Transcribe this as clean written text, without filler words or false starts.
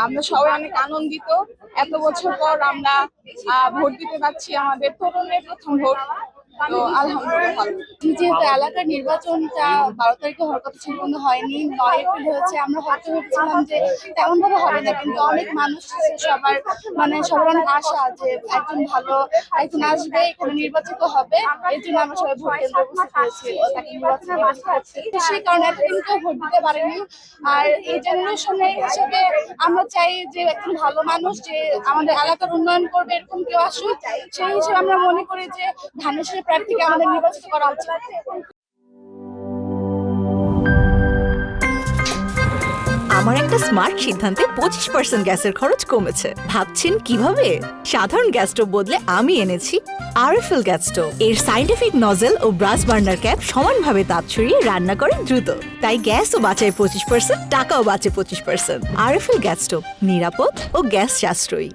আমরা সবাই অনেক আনন্দিত। এত বছর পর আমরা ভোট দিতে পারছি, আমাদের তরুণের প্রথম ভোট। তো আলহামদুলিল্লাহ ভালো। যেহেতু এলাকার নির্বাচনটা 12 তারিখে হওয়ার কথা ছিল কিন্তু হয়নি, 9 এপ্রিল হয়েছে। আমরা হয়তো ভেবেছিলাম যে তেমন ভাবে হবে না, কিন্তু অনেক মানুষ আছে, সবার অনেক আশা যে একজন ভালো একজন আসবে, এখানে নির্বাচিত হবে। এই জন্য আমরা সবাই ভোট কেন্দ্রে উপস্থিত হয়েছি ও তাকে নির্বাচনে করতে। সেই কারণে এতদিন কেউ ভোট দিতে পারেনি। আর এই জেনারেশনের হিসেবে আমরা চাই যে একজন ভালো মানুষ যে আমাদের এলাকার উন্নয়ন করবে, এরকম কেউ আসুক। সেই হিসেবে আমরা মনে করি যে ধানেশ্বরী প্রার্থীকে আমাদের নির্বাচিত করা উচিত। আমার একটা স্মার্ট সিদ্ধান্তে 25% গ্যাসের খরচ কমেছে। ভাবছেন কিভাবে? সাধারণ গ্যাস স্টোভ বদলে আমি এনেছি আরএফএল গ্যাস স্টোভ। এর সাইন্টিফিক নজল ও ব্রাস বার্নার ক্যাপ সমানভাবে তাপ ছড়িয়ে রান্না করে দ্রুত, তাই গ্যাসও বাঁচায় 25%, টাকাও বাঁচে 25%। আরএফএল গ্যাস স্টোভ নিরাপদ ও গ্যাস সাশ্রয়ী।